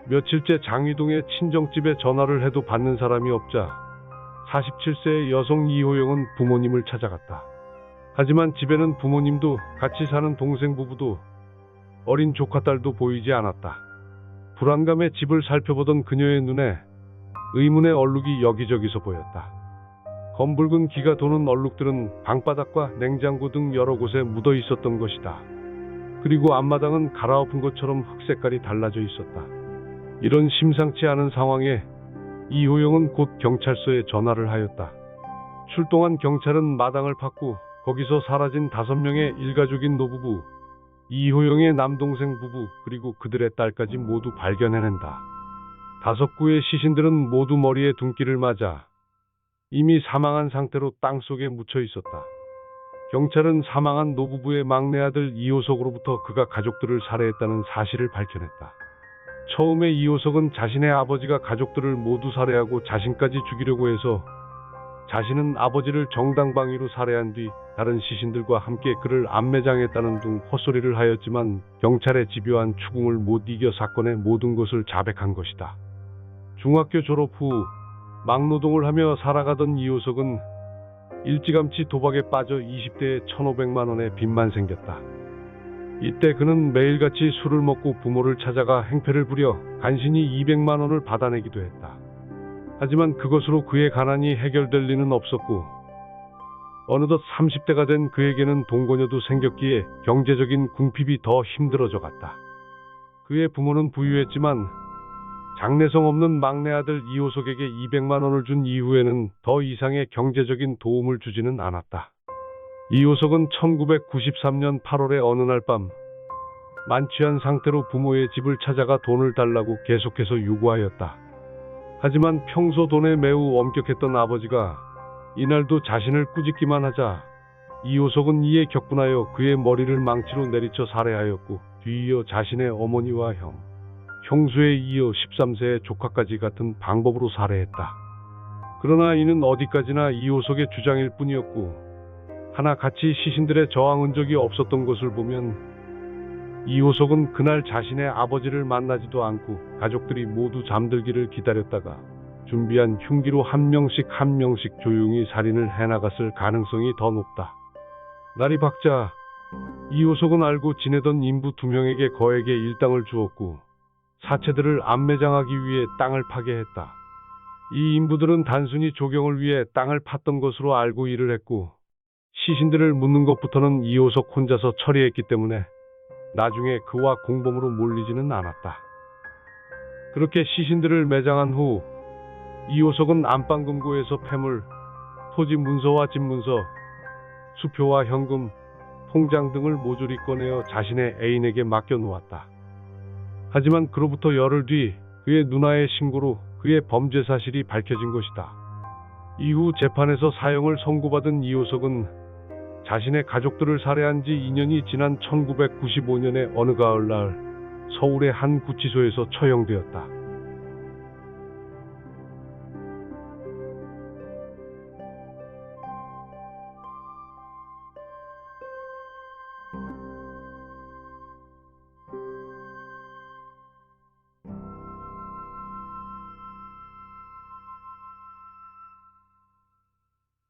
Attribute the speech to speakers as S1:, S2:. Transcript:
S1: 며칠째 장위동의 친정집에 전화를 해도 받는 사람이 없자 47세의 여성 이호영은 부모님을 찾아갔다. 하지만 집에는 부모님도 같이 사는 동생 부부도 어린 조카딸도 보이지 않았다. 불안감에 집을 살펴보던 그녀의 눈에 의문의 얼룩이 여기저기서 보였다. 검붉은 기가 도는 얼룩들은 방바닥과 냉장고 등 여러 곳에 묻어 있었던 것이다. 그리고 앞마당은 갈아엎은 것처럼 흙색깔이 달라져 있었다. 이런 심상치 않은 상황에 이호영은 곧 경찰서에 전화를 하였다. 출동한 경찰은 마당을 팠고 거기서 사라진 5명의 일가족인 노부부, 이호영의 남동생 부부, 그리고 그들의 딸까지 모두 발견해낸다. 5구의 시신들은 모두 머리에 둔기를 맞아 이미 사망한 상태로 땅속에 묻혀 있었다. 경찰은 사망한 노부부의 막내 아들 이호석으로부터 그가 가족들을 살해했다는 사실을 밝혀냈다. 처음에 이호석은 자신의 아버지가 가족들을 모두 살해하고 자신까지 죽이려고 해서 자신은 아버지를 정당방위로 살해한 뒤 다른 시신들과 함께 그를 암매장했다는 등 헛소리를 하였지만 경찰의 집요한 추궁을 못 이겨 사건의 모든 것을 자백한 것이다. 중학교 졸업 후 막노동을 하며 살아가던 이호석은 일찌감치 도박에 빠져 20대에 1,500만 원의 빚만 생겼다. 이때 그는 매일같이 술을 먹고 부모를 찾아가 행패를 부려 간신히 200만 원을 받아내기도 했다. 하지만 그것으로 그의 가난이 해결될 리는 없었고 어느덧 30대가 된 그에게는 동거녀도 생겼기에 경제적인 궁핍이 더 힘들어져 갔다. 그의 부모는 부유했지만 장래성 없는 막내 아들 이호석에게 200만 원을 준 이후에는 더 이상의 경제적인 도움을 주지는 않았다. 이호석은 1993년 8월의 어느 날 밤 만취한 상태로 부모의 집을 찾아가 돈을 달라고 계속해서 요구하였다. 하지만 평소 돈에 매우 엄격했던 아버지가 이날도 자신을 꾸짖기만 하자 이호석은 이에 격분하여 그의 머리를 망치로 내리쳐 살해하였고 뒤이어 자신의 어머니와 형수에 이어 13세의 조카까지 같은 방법으로 살해했다. 그러나 이는 어디까지나 이호석의 주장일 뿐이었고 하나같이 시신들의 저항 흔적이 없었던 것을 보면 이호석은 그날 자신의 아버지를 만나지도 않고 가족들이 모두 잠들기를 기다렸다가 준비한 흉기로 한 명씩 조용히 살인을 해나갔을 가능성이 더 높다. 날이 밝자 이호석은 알고 지내던 인부 2명에게 거액의 일당을 주었고 사체들을 암매장하기 위해 땅을 파게 했다. 이 인부들은 단순히 조경을 위해 땅을 팠던 것으로 알고 일을 했고 시신들을 묻는 것부터는 이호석 혼자서 처리했기 때문에 나중에 그와 공범으로 몰리지는 않았다. 그렇게 시신들을 매장한 후 이호석은 안방금고에서 폐물, 토지 문서와 집 문서, 수표와 현금, 통장 등을 모조리 꺼내어 자신의 애인에게 맡겨놓았다. 하지만 그로부터 열흘 뒤 그의 누나의 신고로 그의 범죄 사실이 밝혀진 것이다. 이후 재판에서 사형을 선고받은 이호석은 자신의 가족들을 살해한 지 2년이 지난 1995년의 어느 가을날 서울의 한 구치소에서 처형되었다.